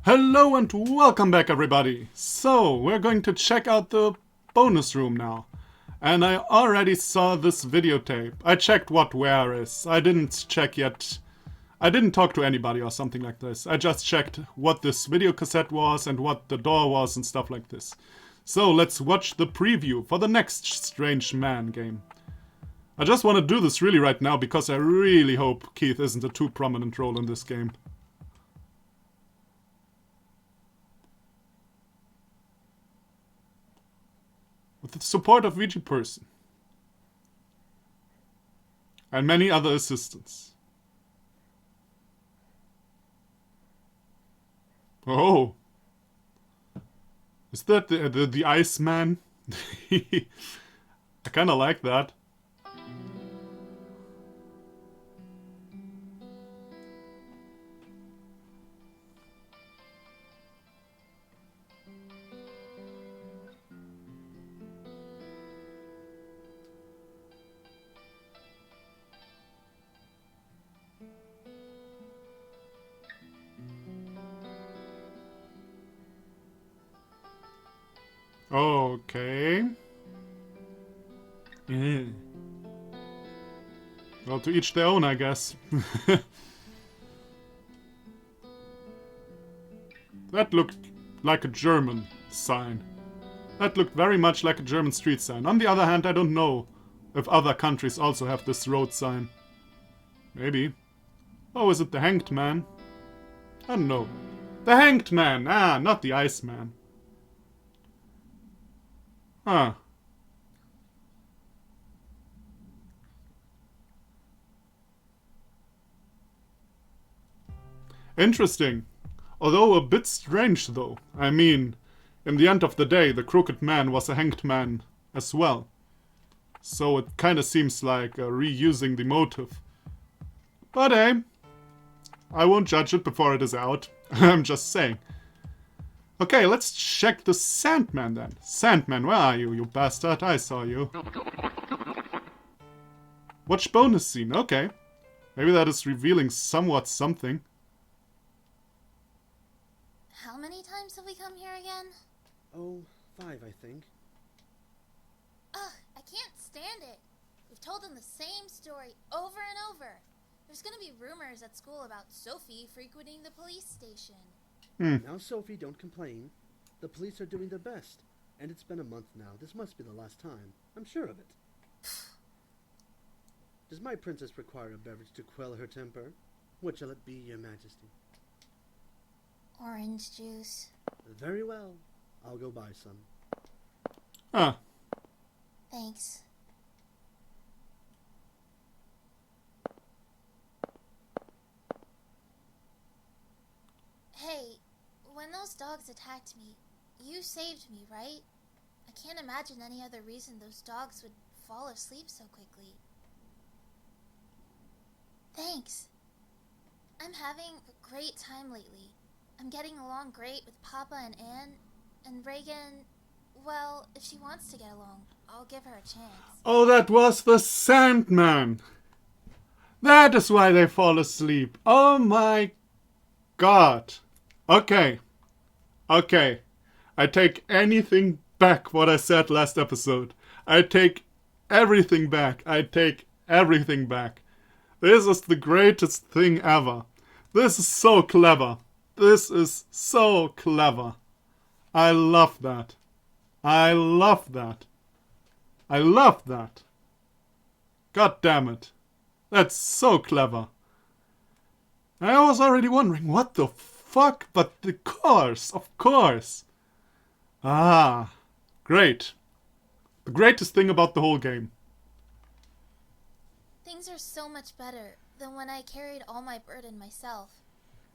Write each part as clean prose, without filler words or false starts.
Hello and welcome back, everybody. So, we're going to check out the bonus room now. And I already saw this videotape. I checked what where is. I didn't check yet. I didn't talk to anybody or something like this. I just checked what this video cassette was and what the door was and stuff like this. So, let's watch the preview for the next Strange Man game. I just want to do this really right now because I really hope Keith isn't a too prominent role in this game. With the support of VG Person and many other assistants. Oh, is that the Iceman? I kind of like that. Okay. Yeah. Well, to each their own, I guess. That looked like a German sign. That looked very much like a German street sign. On the other hand, I don't know if other countries also have this road sign. Maybe. Oh, is it the Hanged Man? I don't know. The Hanged Man! Ah, not the Iceman. Huh. Interesting. Although a bit strange, though. I mean, in the end of the day, the Crooked Man was a Hanged Man as well. So it kinda seems like reusing the motive. But hey, I won't judge it before it is out. I'm just saying. Okay, let's check the Sandman then. Sandman, where are you, you bastard? I saw you. Watch bonus scene, okay. Maybe that is revealing somewhat something. How many times have we come here again? Oh, 5, I think. Ugh, I can't stand it. We've told them the same story over and over. There's gonna be rumors at school about Sophie frequenting the police station. Now, Sophie, don't complain. The police are doing their best. And it's been a month now. This must be the last time. I'm sure of it. Does my princess require a beverage to quell her temper? What shall it be, your majesty? Orange juice. Very well. I'll go buy some. Ah. Thanks. Hey, when those dogs attacked me, you saved me, right? I can't imagine any other reason those dogs would fall asleep so quickly. Thanks. I'm having a great time lately. I'm getting along great with Papa and Anne, and Reagan, well, if she wants to get along, I'll give her a chance. Oh, that was the Sandman! That is why they fall asleep. Oh my god. Okay. Okay. I take anything back what I said last episode. I take everything back. I take everything back. This is the greatest thing ever. This is so clever. This is so clever. I love that. I love that. I love that. God damn it. That's so clever. I was already wondering what the fuck, but of course. Ah, great. The greatest thing about the whole game. Things are so much better than when I carried all my burden myself.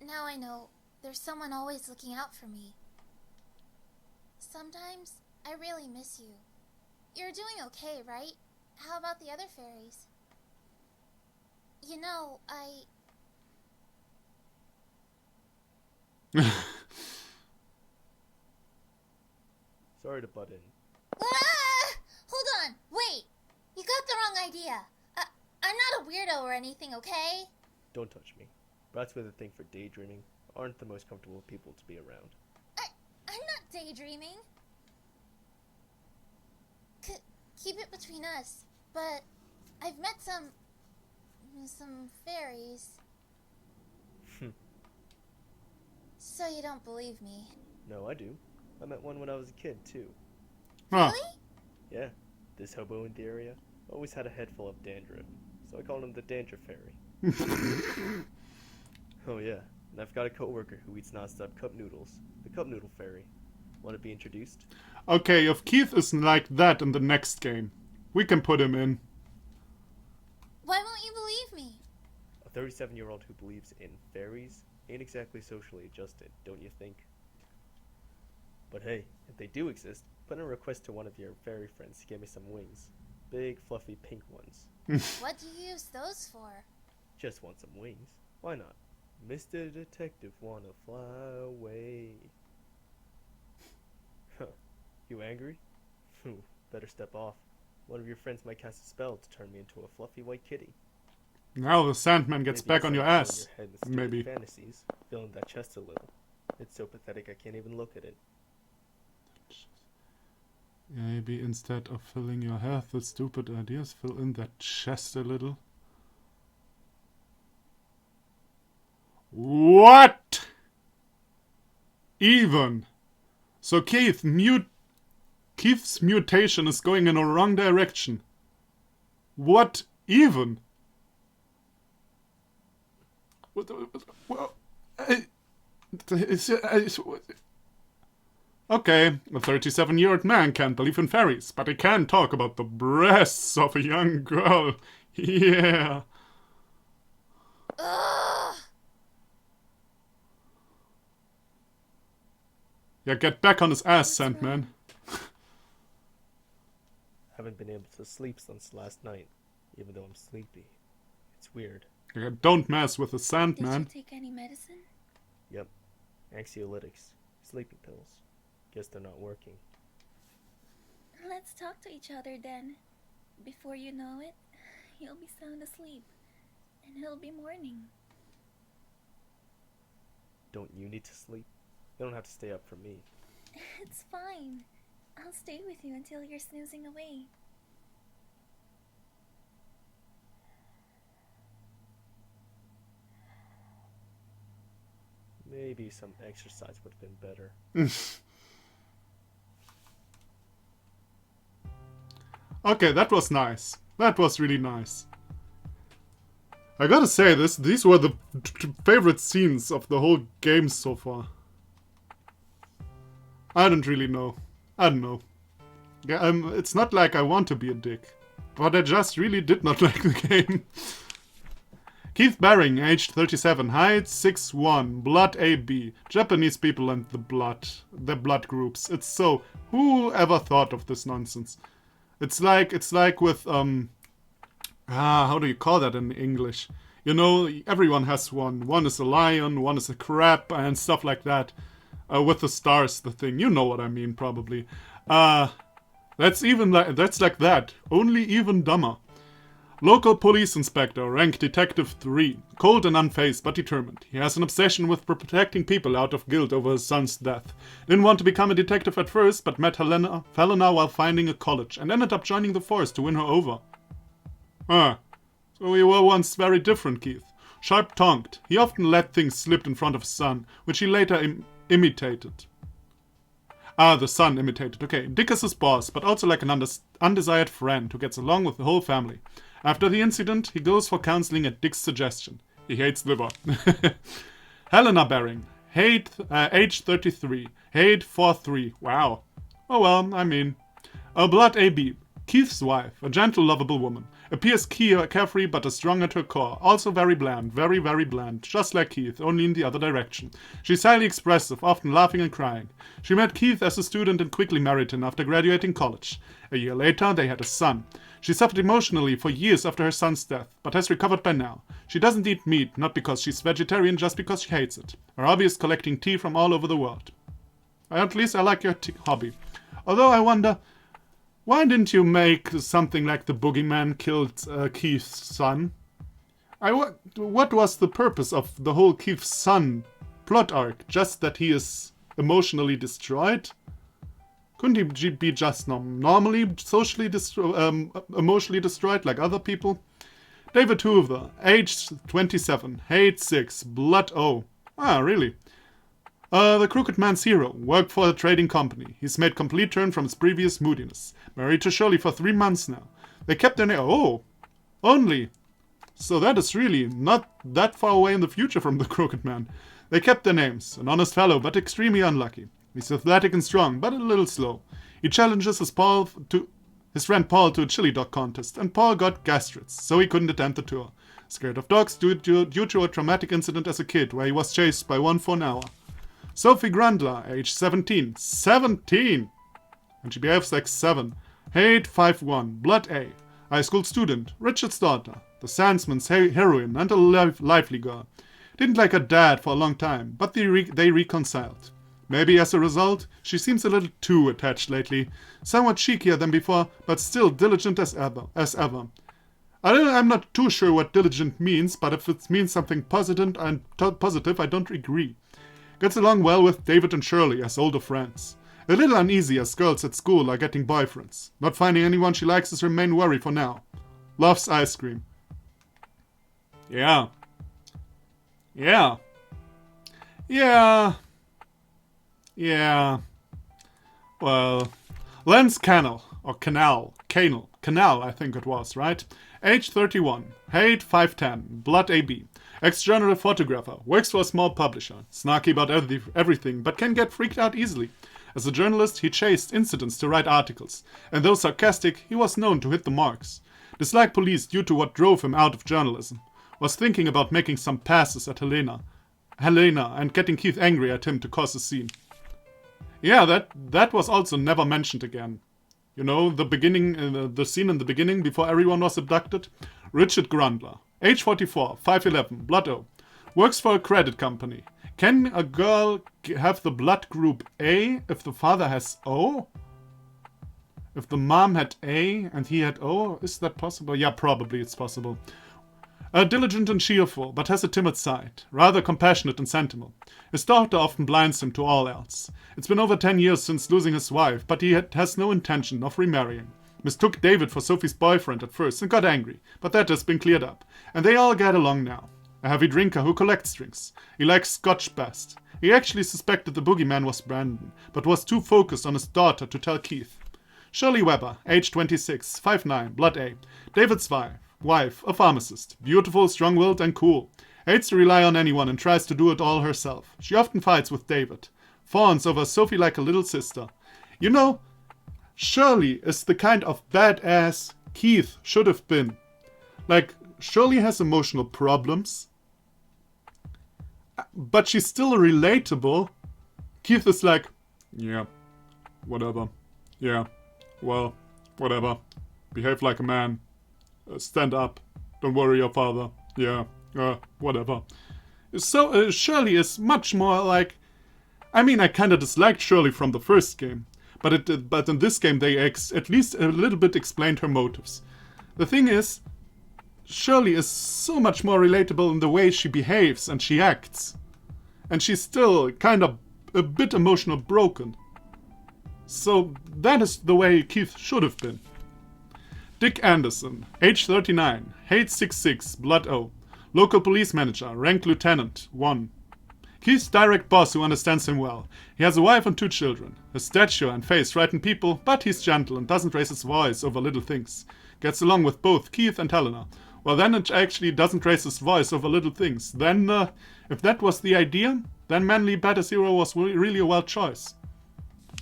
Now I know there's someone always looking out for me. Sometimes I really miss you. You're doing okay, right? How about the other fairies? You know, Sorry to butt in. Ah! Hold on, wait! You got the wrong idea. I'm not a weirdo or anything, okay? Don't touch me. Rats with a thing for daydreaming. aren't the most comfortable people to be around. I'm not daydreaming. Keep it between us, but I've met some fairies. So you don't believe me? No, I do. I met one when I was a kid, too. Huh. Really? Yeah, this hobo in the area always had a head full of dandruff, so I called him the Dandruff Fairy. Oh yeah, and I've got a coworker who eats non-stop cup noodles, the Cup Noodle Fairy. Want to be introduced? Okay, if Keith is like that in the next game, we can put him in. Why won't you believe me? A 37-year-old who believes in fairies ain't exactly socially adjusted, don't you think? But hey, if they do exist, put in a request to one of your fairy friends to get me some wings. Big, fluffy, pink ones. What do you use those for? Just want some wings. Why not? Mr. Detective wanna fly away. Huh. You angry? Better step off. One of your friends might cast a spell to turn me into a fluffy white kitty. Now the Sandman gets Maybe back it's on your like filling ass. your head with stupid Maybe. fantasies, filling that chest a little. It's so pathetic I can't even look at it. Maybe instead of filling your head with stupid ideas, fill in that chest a little. What? Even. So Keith's mutation is going in a wrong direction. What even? Okay, a 37-year-old man can't believe in fairies, but he can talk about the breasts of a young girl. Yeah. Ugh! Yeah, get back on his ass, Sandman. Haven't been able to sleep since last night, even though I'm sleepy. It's weird. Yeah, don't mess with the Did you Sandman. take any medicine? Yep. Anxiolytics. Sleeping pills. Guess they're not working. Let's talk to each other then. Before you know it, you'll be sound asleep. And it'll be morning. Don't you need to sleep? You don't have to stay up for me. It's fine. I'll stay with you until you're snoozing away. Maybe some exercise would have been better. Okay, that was nice. That was really nice. I gotta say, these were the favorite scenes of the whole game so far. I don't really know. I don't know. Yeah, it's not like I want to be a dick, but I just really did not like the game. Keith Baring, aged 37, height 6'1", blood AB, Japanese people and the blood groups. It's so, who ever thought of this nonsense? It's like with how do you call that in English? You know, everyone has one. One is a lion, one is a crab, and stuff like that. With the stars, the thing. You know what I mean, probably. That's like that. Only even dumber. Local police inspector, rank detective 3. Cold and unfazed, but determined. He has an obsession with protecting people out of guilt over his son's death. Didn't want to become a detective at first, but met Helena while finding a college, and ended up joining the force to win her over. So we were once very different, Keith. Sharp-tongued, he often let things slip in front of his son, which he later imitated. The son imitated. Okay, Dick is his boss, but also like an undesired friend who gets along with the whole family. After the incident, he goes for counseling at Dick's suggestion. He hates liver. Helena Baring, age 33, height 4'3". Wow. Oh well, I mean. Blood AB, Keith's wife, a gentle, lovable woman. Appears carefree but is strong at her core. Also very bland, very, very bland. Just like Keith, only in the other direction. She's highly expressive, often laughing and crying. She met Keith as a student and quickly married him after graduating college. A year later, they had a son. She suffered emotionally for years after her son's death, but has recovered by now. She doesn't eat meat, not because she's vegetarian, just because she hates it. Her hobby is collecting tea from all over the world. At least I like your hobby. Although I wonder, why didn't you make something like the Boogieman killed Keith's son? What was the purpose of the whole Keith's son plot arc, just that he is emotionally destroyed? Couldn't he be just normally socially emotionally destroyed like other people? David Hoover, age 27, hate 6, blood O. Ah, really? The Crooked Man's hero, worked for a trading company. He's made complete turn from his previous moodiness. Married to Shirley for 3 months now. They kept their name. Oh, only. So that is really not that far away in the future from the Crooked Man. They kept their names. An honest fellow, but extremely unlucky. He's athletic and strong, but a little slow. He challenges his friend Paul to a chili dog contest, and Paul got gastritis, so he couldn't attend the tour. Scared of dogs due to a traumatic incident as a kid, where he was chased by one for an hour. Sophie Grundler, age 17. 17! And she behaves like 7. Hate 5-1, blood A. High school student, Richard's daughter. The Sandsman's heroine and a lively girl. Didn't like her dad for a long time, but they reconciled. Maybe as a result, she seems a little too attached lately. Somewhat cheekier than before, but still diligent as ever. I'm not too sure what diligent means, but if it means something positive, I don't agree. Gets along well with David and Shirley as older friends. A little uneasy as girls at school are getting boyfriends. Not finding anyone she likes is her main worry for now. Loves ice cream. Yeah. Well, Lance Kanal, or Kanal, I think it was, right? Age 31, height 5'10", blood AB. Ex-journal photographer, works for a small publisher. Snarky about everything, but can get freaked out easily. As a journalist, he chased incidents to write articles, and though sarcastic, he was known to hit the marks. Disliked police due to what drove him out of journalism. Was thinking about making some passes at Helena, and getting Keith angry at him to cause a scene. Yeah, that was also never mentioned again. You know, the scene in the beginning before everyone was abducted? Richard Grundler, age 44, 5'11", blood O. Works for a credit company. Can a girl have the blood group A if the father has O? If the mom had A and he had O, is that possible? Yeah, probably it's possible. Diligent and cheerful, but has a timid side. Rather compassionate and sentimental. His daughter often blinds him to all else. It's been over 10 years since losing his wife, but he has no intention of remarrying. Mistook David for Sophie's boyfriend at first and got angry, but that has been cleared up. And they all get along now. A heavy drinker who collects drinks. He likes scotch best. He actually suspected the boogeyman was Brandon, but was too focused on his daughter to tell Keith. Shirley Weber, age 26, 5'9", blood A. David's wife, a pharmacist. Beautiful, strong-willed, and cool. Hates to rely on anyone and tries to do it all herself. She often fights with David. Fawns over Sophie like a little sister. You know, Shirley is the kind of badass Keith should have been. Like, Shirley has emotional problems, but she's still relatable. Keith is like, yeah, whatever. Yeah, well, whatever. Behave like a man. Stand up. Don't worry your father. Yeah, whatever. So, Shirley is much more like... I mean, I kinda disliked Shirley from the first game, but in this game they at least a little bit explained her motives. The thing is, Shirley is so much more relatable in the way she behaves and she acts. And she's still kind of a bit emotional broken. So, that is the way Keith should have been. Dick Anderson, age 39, height 6'6", blood O. Local police manager, ranked lieutenant, 1. Keith's direct boss who understands him well. He has a wife and 2 children. His stature and face frighten people, but he's gentle and doesn't raise his voice over little things. Gets along with both Keith and Helena. Well, then it actually doesn't raise his voice over little things. Then, if that was the idea, then Manly Badass Hero was really a well choice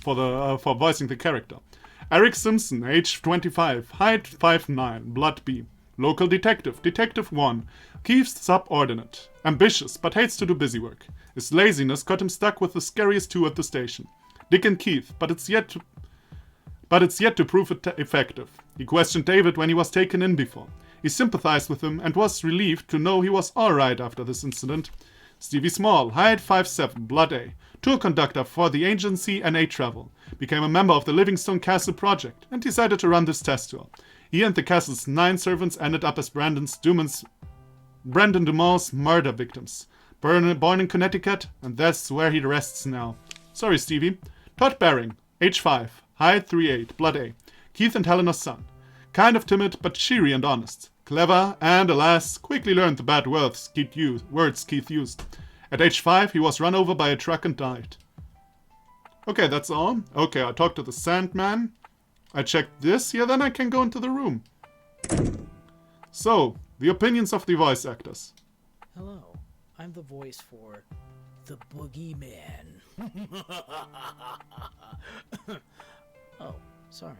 for voicing the character. Eric Simpson, age 25, height 5'9", blood B. Local detective, Detective 1. Keith's subordinate. Ambitious, but hates to do busy work. His laziness got him stuck with the scariest 2 at the station. Dick and Keith, but it's yet to prove effective. He questioned David when he was taken in before. He sympathized with him and was relieved to know he was alright after this incident. Stevie Small, height 5'7", blood A. Tour conductor for the agency NA Travel. Became a member of the Livingstone Castle project and decided to run this test tour. He and the castle's 9 servants ended up as Brandon Dumont's murder victims. Born in Connecticut, and that's where he rests now. Sorry, Stevie. Todd Baring, age 5, height 3'8", blood A. Keith and Helena's son. Kind of timid, but cheery and honest. Clever, and alas, quickly learned the bad words Keith used. At age 5, he was run over by a truck and died. Okay, that's all. Okay, I talked to the Sandman. I checked this. Yeah, then I can go into the room. So, the opinions of the voice actors. Hello, I'm the voice for the Boogieman. Oh, sorry.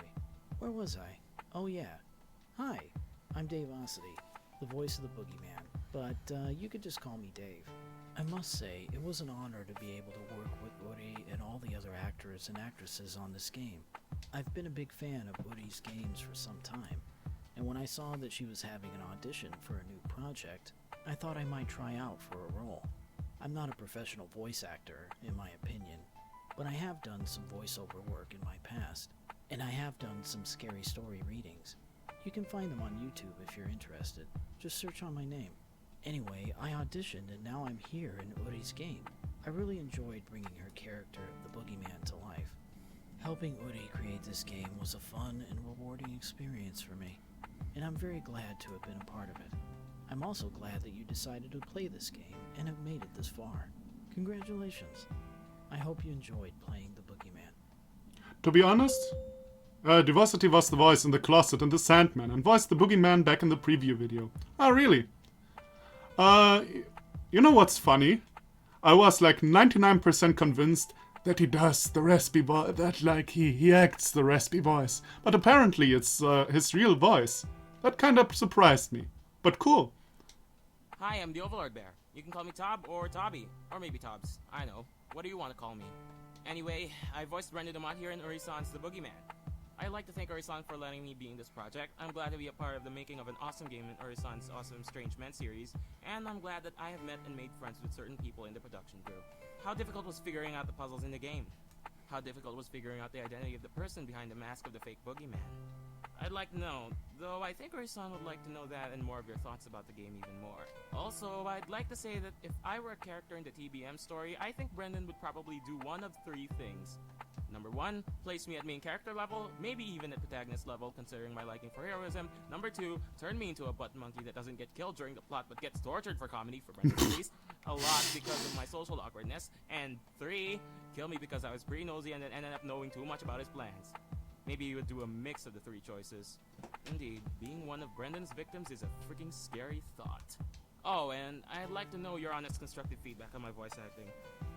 Where was I? Oh yeah. Hi, I'm Dave Ossity, the voice of the Boogieman, but you could just call me Dave. I must say, it was an honor to be able to work with Woody and all the other actors and actresses on this game. I've been a big fan of Woody's games for some time, and when I saw that she was having an audition for a new project, I thought I might try out for a role. I'm not a professional voice actor, in my opinion, but I have done some voiceover work in my past, and I have done some scary story readings. You can find them on YouTube if you're interested. Just search on my name. Anyway, I auditioned and now I'm here in Uri's game. I really enjoyed bringing her character of the Boogeyman to life. Helping Uri create this game was a fun and rewarding experience for me, and I'm very glad to have been a part of it. I'm also glad that you decided to play this game and have made it this far. Congratulations. I hope you enjoyed playing the Boogeyman. To be honest, Diversity was the voice in The Closet and The Sandman and voiced the Boogeyman back in the preview video. Oh, really? You know what's funny? I was like 99% convinced that he does the raspy voice, that like he acts the raspy voice. But apparently it's his real voice. That kind of surprised me. But cool. Hi, I'm the Overlord Bear. You can call me Tob or Tobby, or maybe Tobbs. I know. What do you want to call me? Anyway, I voiced Brendan Amat here in Uri-san's The Boogeyman. I'd like to thank Uri-san for letting me be in this project. I'm glad to be a part of the making of an awesome game in Uri-san's awesome Strange Men series, and I'm glad that I have met and made friends with certain people in the production crew. How difficult was figuring out the puzzles in the game? How difficult was figuring out the identity of the person behind the mask of the fake Boogeyman? I'd like to know, though I think Uri-san would like to know that and more of your thoughts about the game even more. Also, I'd like to say that if I were a character in the TBM story, I think Brendan would probably do one of 3 things. Number 1, place me at main character level, maybe even at protagonist level, considering my liking for heroism. Number 2, turn me into a butt monkey that doesn't get killed during the plot but gets tortured for comedy, for Brendan at least, a lot because of my social awkwardness. And 3, kill me because I was pretty nosy and then ended up knowing too much about his plans. Maybe you would do a mix of the 3 choices. Indeed, being one of Brendan's victims is a freaking scary thought. Oh, and I'd like to know your honest constructive feedback on my voice acting.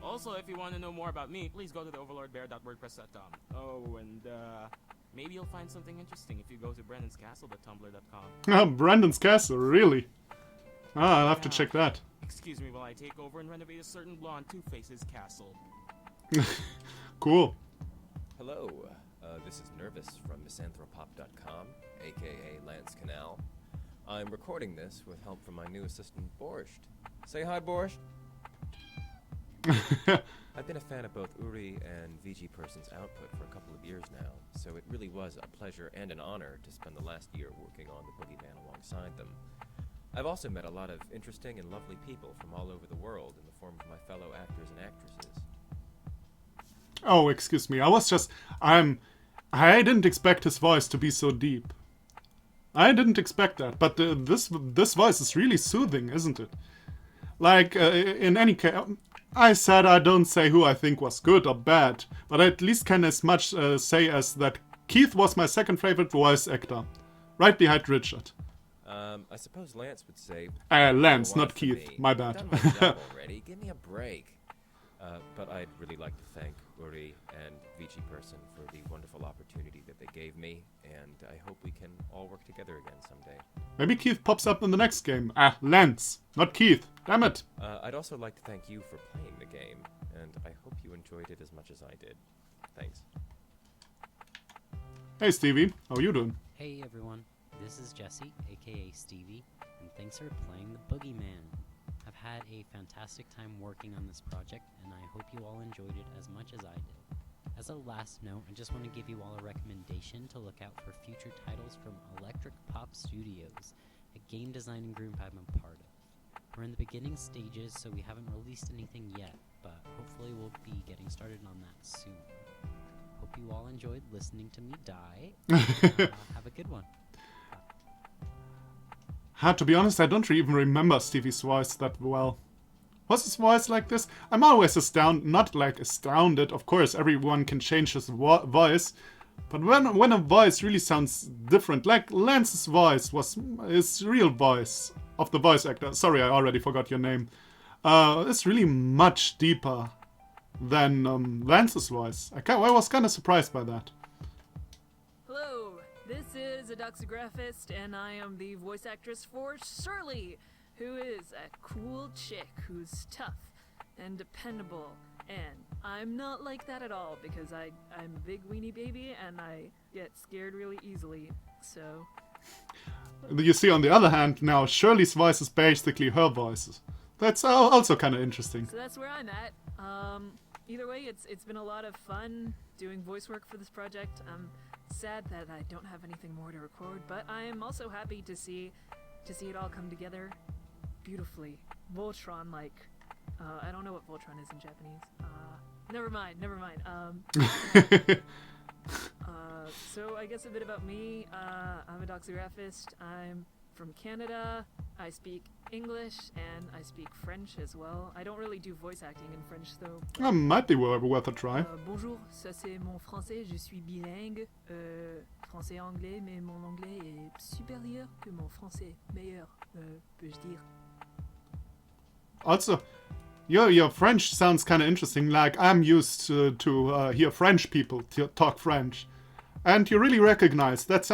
Also, if you want to know more about me, please go to theoverlordbear.wordpress.com. Oh, and maybe you'll find something interesting if you go to brandonscastle.tumblr.com. Brandon's Castle, really? I'll have to check that. Excuse me while I take over and renovate a certain blonde Two-Face's castle. Cool. Hello, this is Nervous from misanthropop.com, aka Lance Kanal. I'm recording this with help from my new assistant, Borscht. Say hi, Borscht. I've been a fan of both Uri and VG Person's output for a couple of years now, so it really was a pleasure and an honor to spend the last year working on the Boogeyman alongside them. I've also met a lot of interesting and lovely people from all over the world in the form of my fellow actors and actresses. Oh, excuse me. I didn't expect his voice to be so deep. I didn't expect that, but this voice is really soothing, isn't it? Like, in any case, I said I don't say who I think was good or bad, but I at least can as much say as that Keith was my second favorite voice actor, right behind Richard. I suppose Lance would say... Lance, not Keith. My bad. I've done my job already. Give me a break. But I'd really like to thank Uri and VG Person for the wonderful opportunity that they gave me, and I hope we can all work together again someday. Maybe Keith pops up in the next game. Lance, not Keith. Damn it. I'd also like to thank you for playing the game, and I hope you enjoyed it as much as I did. Thanks. Hey Stevie, how are you doing? Hey everyone, this is Jesse, aka Stevie, and thanks for playing the Boogeyman. I've had a fantastic time working on this project, and I hope you all enjoyed it as much as I did. As a last note, I just want to give you all a recommendation to look out for future titles from Electric Pop Studios, a game designing group I'm a part of. We're in the beginning stages, so we haven't released anything yet, but hopefully we'll be getting started on that soon. Hope you all enjoyed listening to me die. Have a good one. To be honest, I don't even remember Stevie's voice that well. Was his voice like this? I'm always astounded. Of course, everyone can change his voice. But when a voice really sounds different, like Lance's voice was his real voice of the voice actor. Sorry, I already forgot your name. It's really much deeper than Lance's voice. I was kind of surprised by that. Hello, this is a doxographist, and I am the voice actress for Shirley, who is a cool chick who's tough and dependable. And I'm not like that at all, because I'm a big weenie baby and I get scared really easily, so... You see, on the other hand, now Shirley's voice is basically her voice. That's also kind of interesting. So that's where I'm at. Either way, it's been a lot of fun doing voice work for this project. I'm sad that I don't have anything more to record, but I am also happy to see it all come together beautifully. Voltron-like. I don't know what Voltron is in Japanese. Never mind. So I guess a bit about me. I'm a doxographist. I'm from Canada. I speak English and I speak French as well. I don't really do voice acting in French though. Might be worth a try. Bonjour, ça c'est mon français. Je suis bilingue. Français-anglais, mais mon anglais est supérieur que mon français. Meilleur, peux-je dire. Also, your French sounds kind of interesting. Like, I'm used to hear French people talk French. And you really recognize that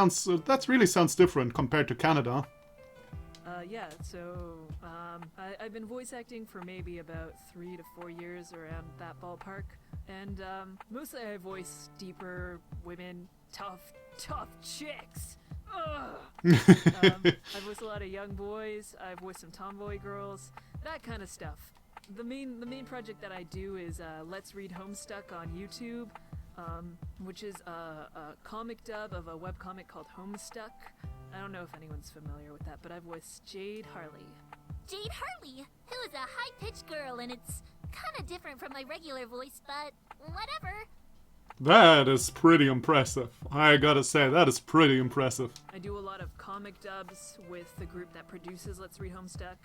really sounds different compared to Canada. Yeah, so I've been voice acting for maybe about 3 to 4 years, around that ballpark. And mostly I voice deeper women, tough chicks. I voice a lot of young boys. I voice some tomboy girls, that kind of stuff. The main project that I do is Let's Read Homestuck on YouTube, which is a comic dub of a webcomic called Homestuck. I don't know if anyone's familiar with that, but I voiced Jade Harley. Jade Harley, who is a high-pitched girl, and it's kind of different from my regular voice, but whatever. That is pretty impressive. I gotta say, that is pretty impressive. I do a lot of comic dubs with the group that produces Let's Read Homestuck.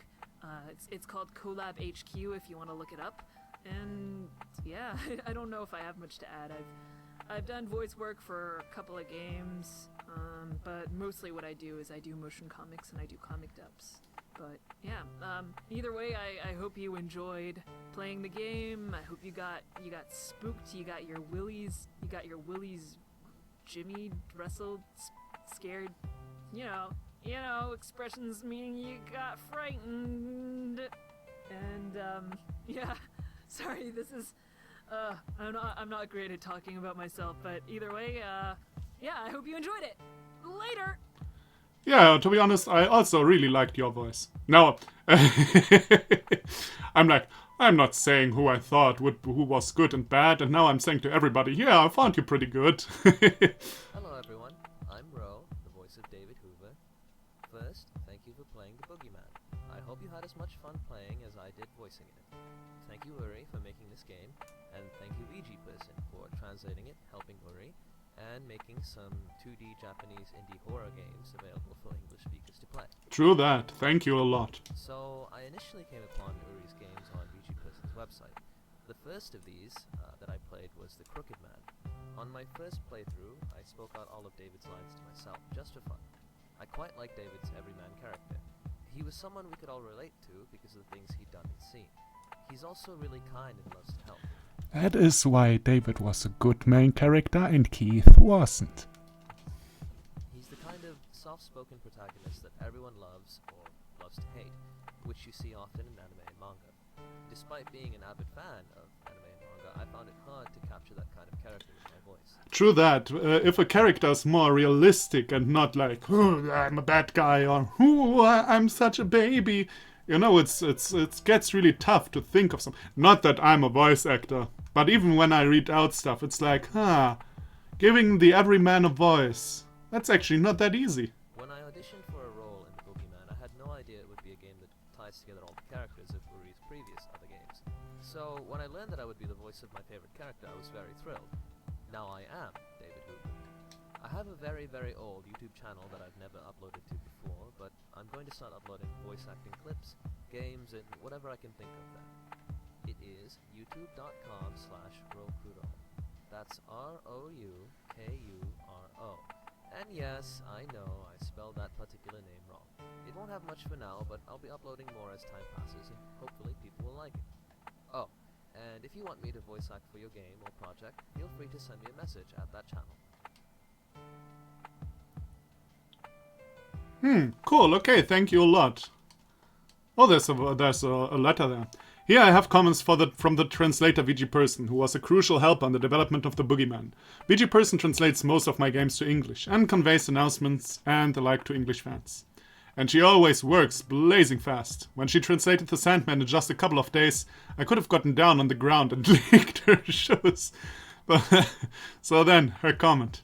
It's called Collab HQ if you want to look it up. And yeah, I don't know if I have much to add. I've done voice work for a couple of games, but mostly what I do is I do motion comics and I do comic dubs. But yeah, either way, I hope you enjoyed playing the game. I hope you got spooked. You got your willies Jimmy wrestled, scared. You know, expressions meaning you got frightened. And yeah, sorry, this is I'm not great at talking about myself, but either way, yeah, I hope you enjoyed it. Later. Yeah, to be honest, I also really liked your voice. Now, I'm not saying who I thought who was good and bad, and now I'm saying to everybody, yeah, I found you pretty good. Hello everyone, I'm Ro, the voice of David Hoover. First, thank you for playing the Boogieman. I hope you had as much fun playing as I did voicing it. Thank you Uri for making this game, and thank you VG Person for translating it, helping Uri, and making some 2D Japanese indie horror games available for English speakers to play. True that. Thank you a lot. So, I initially came upon Uri's games on VG Person's website. The first of these that I played was The Crooked Man. On my first playthrough, I spoke out all of David's lines to myself, just for fun. I quite liked David's everyman character. He was someone we could all relate to because of the things he'd done and seen. He's also really kind and loves to help. That is why David was a good main character and Keith wasn't. He's the kind of soft-spoken protagonist that everyone loves or loves to hate, which you see often in anime and manga. Despite being an avid fan of anime and manga, I found it hard to capture that kind of character with my voice. True that. If a character is more realistic and not like, oh, I'm a bad guy, or oh, I'm such a baby, you know, it gets really tough to think of some. Not that I'm a voice actor, but even when I read out stuff, it's like, giving the everyman a voice. That's actually not that easy. When I auditioned for a role in the Boogieman, I had no idea it would be a game that ties together all the So, when I learned that I would be the voice of my favorite character, I was very thrilled. Now I am David Hoover. I have a very, very old YouTube channel that I've never uploaded to before, but I'm going to start uploading voice acting clips, games, and whatever I can think of there. It is youtube.com/RoKuro. That's ROUKURO. And yes, I know I spelled that particular name wrong. It won't have much for now, but I'll be uploading more as time passes, and hopefully people will like it. Oh, and if you want me to voice act for your game or project, feel free to send me a message at that channel. Cool, okay, thank you a lot. Oh, there's a letter there. Here I have comments from the translator VG Person, who was a crucial helper in the development of the Boogieman. VG Person translates most of my games to English, and conveys announcements and the like to English fans. And she always works blazing fast. When she translated The Sandman in just a couple of days, I could have gotten down on the ground and licked her shoes. So then, her comment.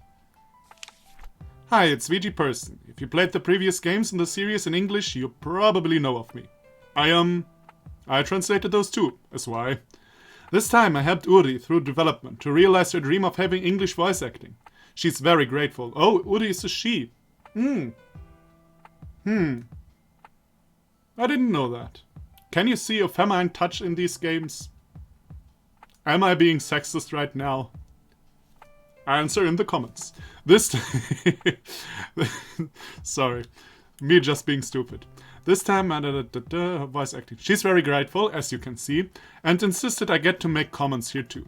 Hi, it's VG Person. If you played the previous games in the series in English, you probably know of me. I translated those too, as why. This time I helped Uri through development to realize her dream of having English voice acting. She's very grateful. Oh, Uri is a she. I didn't know that. Can you see a feminine touch in these games? Am I being sexist right now? Answer in the comments. Sorry. Me just being stupid. This time, voice acting. She's very grateful, as you can see, and insisted I get to make comments here too.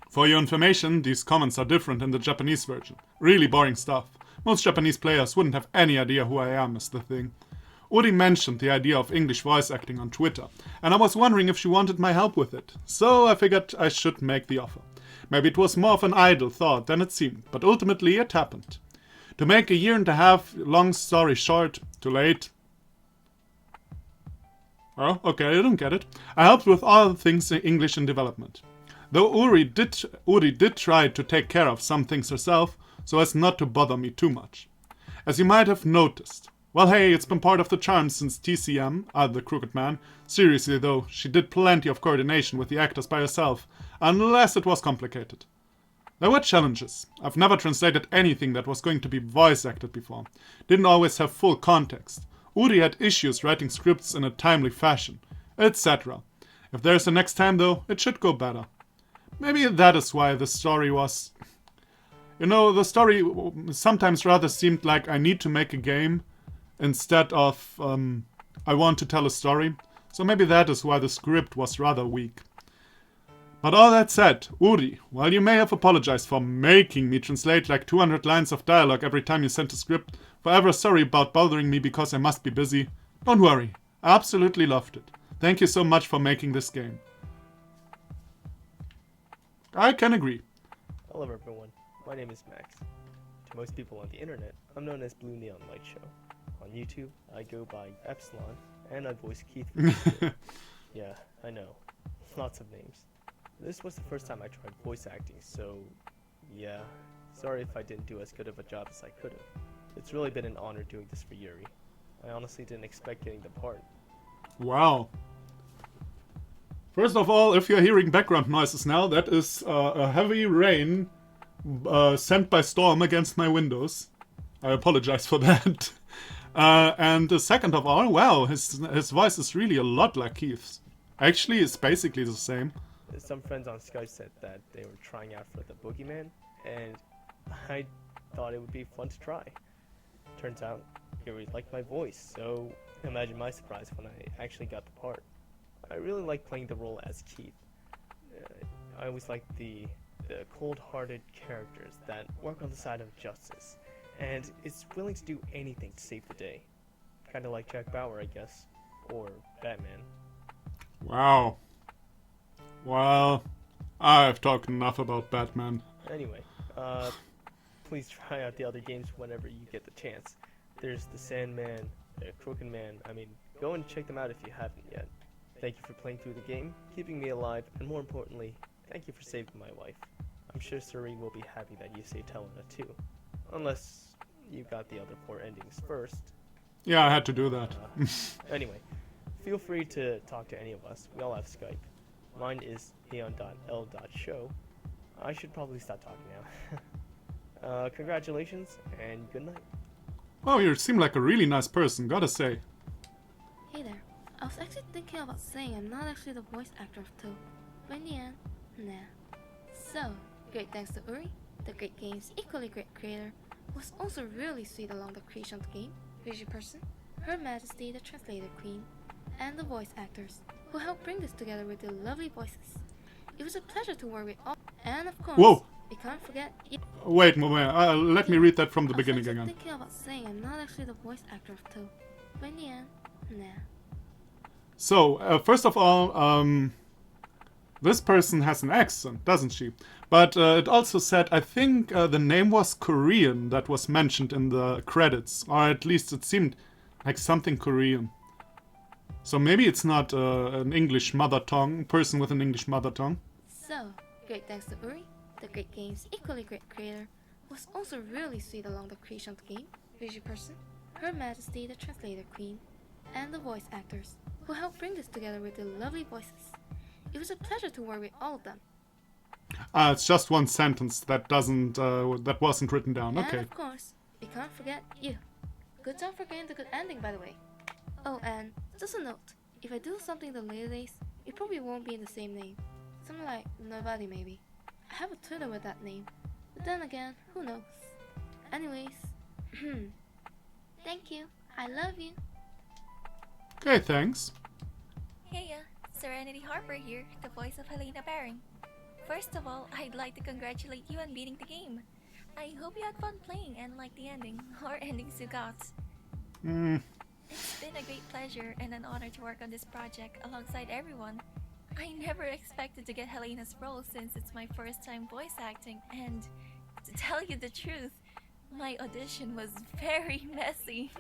For your information, these comments are different in the Japanese version. Really boring stuff. Most Japanese players wouldn't have any idea who I am, is the thing. Uri mentioned the idea of English voice acting on Twitter, and I was wondering if she wanted my help with it, so I figured I should make the offer. Maybe it was more of an idle thought than it seemed, but ultimately it happened. To make a 1.5 year long story short, too late. Oh, okay, I don't get it. I helped with all things English in development. Though Uri did try to take care of some things herself, so as not to bother me too much. As you might have noticed. Well, hey, it's been part of the charm since TCM, the Crooked Man. Seriously though, she did plenty of coordination with the actors by herself, unless it was complicated. There were challenges. I've never translated anything that was going to be voice acted before. Didn't always have full context. Uri had issues writing scripts in a timely fashion, etc. If there's a next time though, it should go better. Maybe that is why the story was... the story sometimes rather seemed like I need to make a game instead of I want to tell a story. So maybe that is why the script was rather weak. But all that said, Uri, while you may have apologized for making me translate like 200 lines of dialogue every time you sent a script, forever sorry about bothering me because I must be busy, don't worry, I absolutely loved it. Thank you so much for making this game. I can agree. Hello everyone, my name is Max. To most people on the internet, I'm known as Blue Neon Light Show. On YouTube, I go by Epsilon, and I voice Keith. Yeah, I know. Lots of names. This was the first time I tried voice acting, so yeah, sorry if I didn't do as good of a job as I could have. It's really been an honor doing this for Yuri. I honestly didn't expect getting the part. Wow. First of all, if you're hearing background noises now, that is a heavy rain sent by storm against my windows. I apologize for that. And second of all, wow, his voice is really a lot like Keith's. Actually, it's basically the same. Some friends on Skype said that they were trying out for the Boogieman, and I thought it would be fun to try. Turns out, Yuri liked my voice, so imagine my surprise when I actually got the part. I really like playing the role as Keith. I always like the cold-hearted characters that work on the side of justice, and is willing to do anything to save the day. Kinda like Jack Bauer, I guess, or Batman. Wow. Well, I've talked enough about Batman. Anyway, please try out the other games whenever you get the chance. There's the Sandman, the Crooked Man. I mean, go and check them out if you haven't yet. Thank you for playing through the game, keeping me alive, and more importantly, thank you for saving my wife. I'm sure Suri will be happy that you saved Helena too. Unless you got the other 4 endings first. Yeah, I had to do that. Anyway, feel free to talk to any of us. We all have Skype. Mine is aeon.l.show. I should probably stop talking now. Congratulations, and good night. Oh, you seem like a really nice person, gotta say. Hey there. I was actually thinking about saying I'm not actually the voice actor of Toe. But in the end, nah. So, great thanks to Uri, the great game's equally great creator, who was also really sweet along the creation of the game, Visual Person, Her Majesty the Translator Queen, and the voice actors, who helped bring this together with their lovely voices. It was a pleasure to work with all, and of course, Whoa! we can't forget. Wait, let me read that from the beginning again. I was thinking about saying I'm not actually the voice actor of Toe. But in the end, nah. So, first of all, this person has an accent, doesn't she? But it also said, I think the name was Korean that was mentioned in the credits. Or at least it seemed like something Korean. So maybe it's not an English mother tongue, person with an English mother tongue. So, great thanks to Uri, the great game's equally great creator, who was also really sweet along the creation of the game, Visual Person, Her Majesty the Translator Queen, and the voice actors, who helped bring this together with their lovely voices. It was a pleasure to work with all of them. It's just one sentence that wasn't written down. Okay. And of course, we can't forget you. Good job for getting the good ending, by the way. Oh, and just a note, if I do something the later days, it probably won't be in the same name. Something like Nobody maybe. I have a Twitter with that name, but then again, who knows? Anyways, thank you. I love you. Okay, thanks. Heya, Serenity Harper here, the voice of Helena Baring. First of all, I'd like to congratulate you on beating the game. I hope you had fun playing and liked the ending, or endings you got. It's been a great pleasure and an honor to work on this project alongside everyone. I never expected to get Helena's role since it's my first time voice acting, and to tell you the truth, my audition was very messy.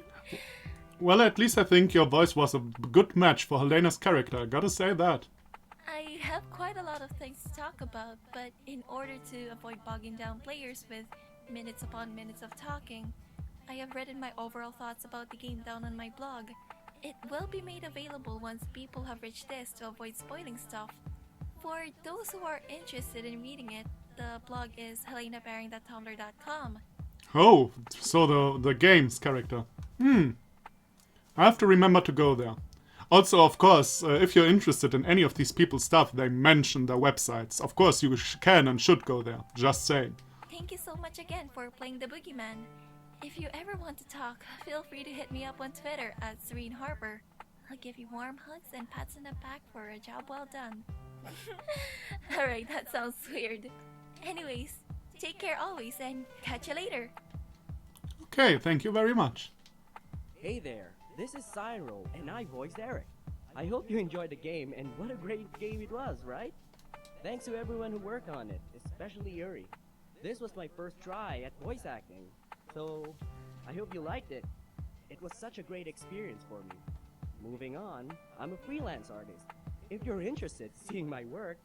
Well, at least I think your voice was a good match for Helena's character, I gotta say that. I have quite a lot of things to talk about, but in order to avoid bogging down players with minutes upon minutes of talking, I have written my overall thoughts about the game down on my blog. It will be made available once people have reached this to avoid spoiling stuff. For those who are interested in reading it, the blog is helenabaring.tumblr.com. Oh, so the game's character. I have to remember to go there. Also, of course, if you're interested in any of these people's stuff, they mention their websites. Of course, you can and should go there. Just saying. Thank you so much again for playing the Boogieman. If you ever want to talk, feel free to hit me up on Twitter at Serene Harper. I'll give you warm hugs and pats on the back for a job well done. Alright, that sounds weird. Anyways, take care always and catch you later. Okay, thank you very much. Hey there, this is Cyril, and I voiced Eric. I hope you enjoyed the game, and what a great game it was, right? Thanks to everyone who worked on it, especially Yuri. This was my first try at voice acting, so I hope you liked it. It was such a great experience for me. Moving on, I'm a freelance artist. If you're interested in seeing my work,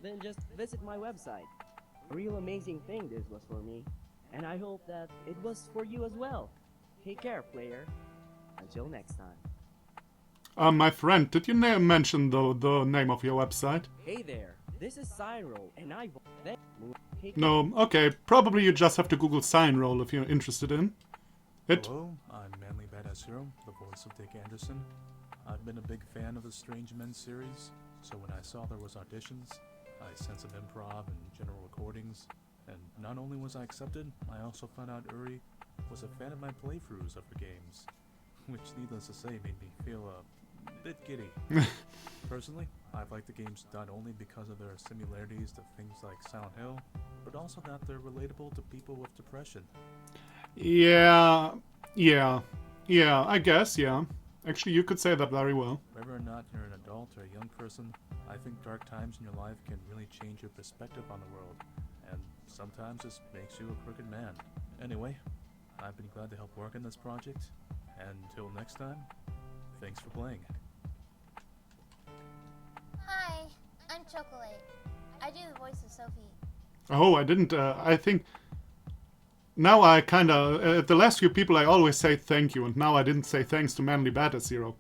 then just visit my website. A real amazing thing this was for me, and I hope that it was for you as well. Take care, player. Until next time. My friend, did you mention the name of your website? Hey there, this is Cyril, and I... No, okay, probably you just have to Google Sign Roll if you're interested in it. Hello, I'm Manly Badass Hero, the voice of Dick Anderson. I've been a big fan of the Strange Men series, so when I saw there was auditions, I sent some improv and general recordings, and not only was I accepted, I also found out Uri was a fan of my playthroughs of the games, which needless to say made me feel a bit giddy. Personally, I've liked the games not only because of their similarities to things like Silent Hill, but also that they're relatable to people with depression. Yeah, I guess, yeah. Actually, you could say that very well. Whether or not you're an adult or a young person, I think dark times in your life can really change your perspective on the world, and sometimes this makes you a crooked man. Anyway, I've been glad to help work on this project, and until next time, thanks for playing. Hi, I'm Chocolate. I do the voice of Sophie. Oh, I didn't, I think... Now I kinda... the last few people I always say thank you, and now I didn't say thanks to Manly Badass Hero.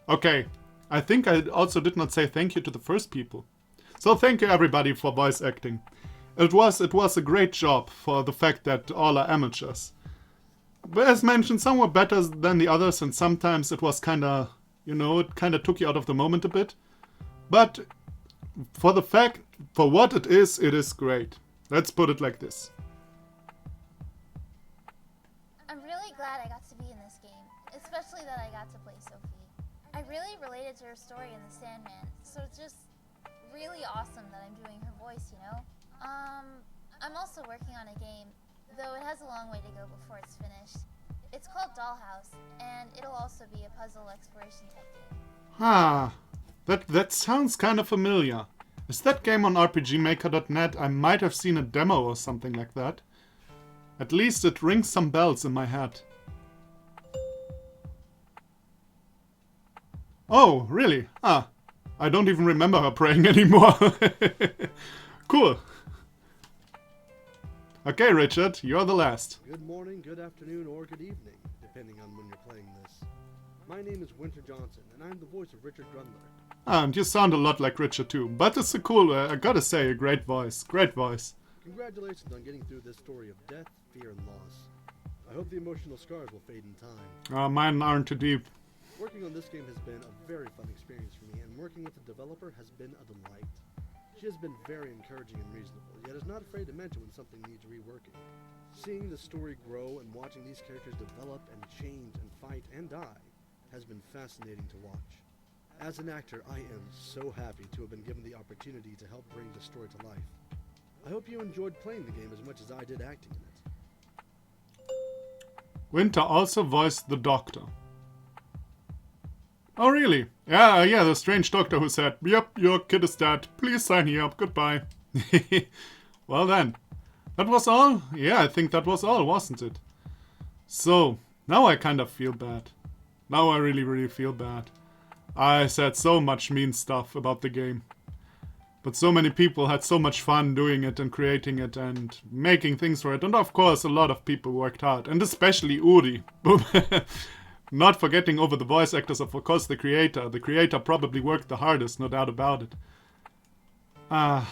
Okay, I think I also did not say thank you to the first people. So thank you everybody for voice acting. It was a great job for the fact that all are amateurs. But as mentioned, some were better than the others, and sometimes it was kinda, it kinda took you out of the moment a bit. But for what it is great. Let's put it like this. I'm really glad I got to be in this game, especially that I got to play Sophie. I really related to her story in The Sandman, so it's just really awesome that I'm doing her voice, I'm also working on a game, though it has a long way to go before it's finished. It's called Dollhouse, and it'll also be a puzzle exploration type game. Ah, that sounds kind of familiar. Is that game on RPGmaker.net? I might have seen a demo or something like that. At least it rings some bells in my head. Oh, really? Ah, I don't even remember her praying anymore. Cool. Okay, Richard, you're the last. Good morning, good afternoon, or good evening, depending on when you're playing this. My name is Winter Johnson, and I'm the voice of Richard Grundler. And you sound a lot like Richard too, but it's a cool, I gotta say, a great voice. Great voice. Congratulations on getting through this story of death, fear, and loss. I hope the emotional scars will fade in time. Mine aren't too deep. Working on this game has been a very fun experience for me, and working with the developer has been a delight. She has been very encouraging and reasonable, yet is not afraid to mention when something needs reworking. Seeing the story grow and watching these characters develop and change and fight and die has been fascinating to watch. As an actor, I am so happy to have been given the opportunity to help bring the story to life. I hope you enjoyed playing the game as much as I did acting in it. Winter also voiced the Doctor. Oh, really? Yeah, the strange doctor who said, "Yep, your kid is dead. Please sign here up. Goodbye." Well then. That was all? Yeah, I think that was all, wasn't it? So, now I kind of feel bad. Now I really, really feel bad. I said so much mean stuff about the game. But so many people had so much fun doing it and creating it and making things for it. And of course, a lot of people worked hard. And especially Uri. Not forgetting over the voice actors, of course, the creator. The creator probably worked the hardest, no doubt about it. But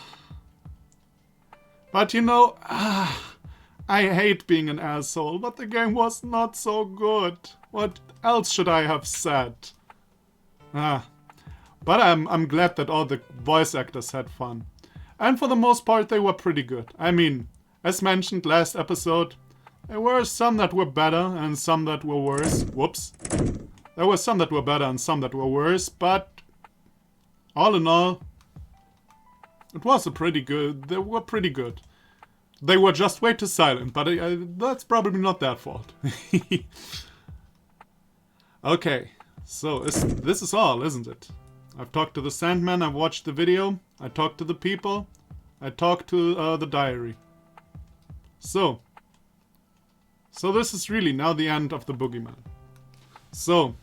I hate being an asshole, but the game was not so good. What else should I have said? But I'm glad that all the voice actors had fun. And for the most part, they were pretty good. I mean, as mentioned last episode, there were some that were better and some that were worse. Whoops. There were some that were better and some that were worse, but all in all, it was they were pretty good. They were just way too silent, but that's probably not their fault. Okay, so this is all, isn't it? I've talked to the Sandman, I've watched the video, I talked to the people, I talked to the diary. So this is really now the end of the Boogieman. So,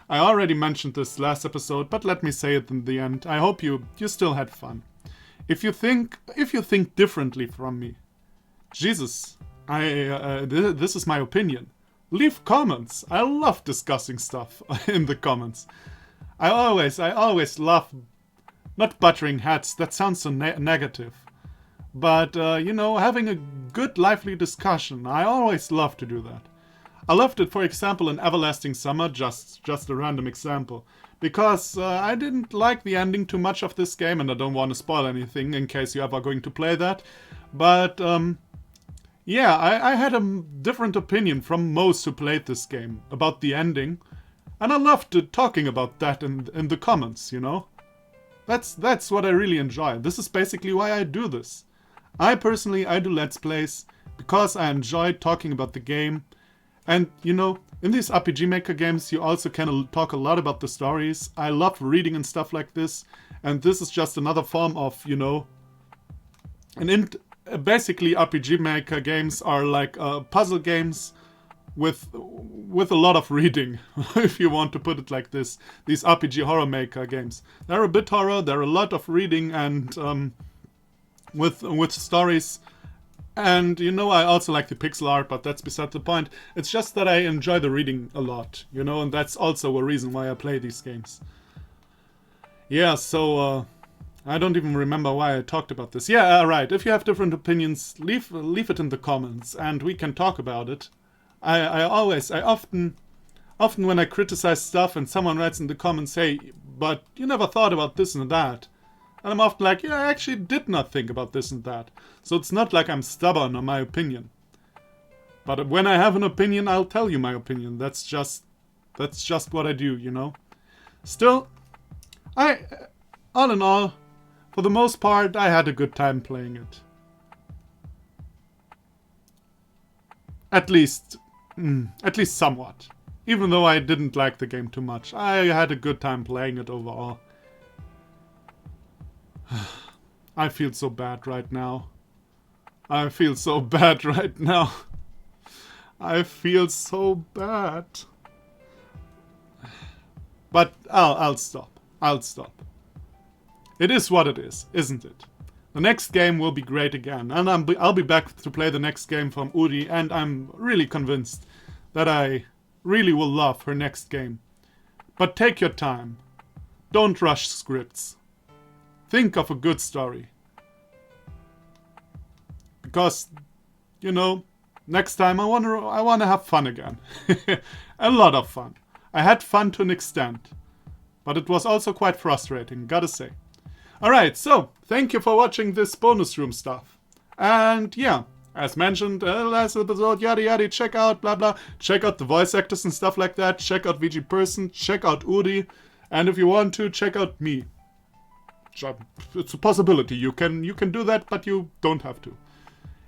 I already mentioned this last episode, but let me say it in the end. I hope you still had fun. If you think differently from me, Jesus, this is my opinion. Leave comments. I love discussing stuff in the comments. I always love not butting heads. That sounds so negative. But, having a good, lively discussion, I always love to do that. I loved it, for example, in Everlasting Summer, just a random example. Because I didn't like the ending too much of this game, and I don't want to spoil anything in case you're ever going to play that. But, yeah, I had a different opinion from most who played this game about the ending. And I loved talking about that in the comments, That's what I really enjoy. This is basically why I do this. I do Let's Plays because I enjoy talking about the game. And, in these RPG Maker games, you also can talk a lot about the stories. I love reading and stuff like this. And this is just another form of, basically RPG Maker games are like puzzle games with a lot of reading, if you want to put it like this. These RPG Horror Maker games. They're a bit horror, they're a lot of reading and with stories. And, I also like the pixel art, but that's beside the point. It's just that I enjoy the reading a lot, and that's also a reason why I play these games. Yeah, so, I don't even remember why I talked about this. Yeah, right. If you have different opinions, leave it in the comments and we can talk about it. I often when I criticize stuff and someone writes in the comments, hey, but you never thought about this and that. And I'm often like, yeah, I actually did not think about this and that. So it's not like I'm stubborn on my opinion. But when I have an opinion, I'll tell you my opinion. That's just what I do, you know? Still, all in all, for the most part, I had a good time playing it. At least somewhat. Even though I didn't like the game too much, I had a good time playing it overall. I feel so bad right now. I feel so bad right now. I feel so bad. But I'll stop. I'll stop. It is what it is, isn't it? The next game will be great again, and I'll be back to play the next game from Uri, and I'm really convinced that I really will love her next game. But take your time. Don't rush scripts. Think of a good story. Because, you know, next time I wanna have fun again. A lot of fun. I had fun to an extent. But it was also quite frustrating, gotta say. Alright, so, thank you for watching this bonus room stuff. And yeah, as mentioned, last episode, yada yada, check out blah blah, check out the voice actors and stuff like that, check out VG Person, check out Uri, and if you want to, check out me. It's a possibility, you can do that, but you don't have to.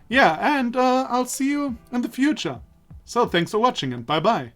Yeah, and I'll see you in the future. So thanks for watching and bye bye.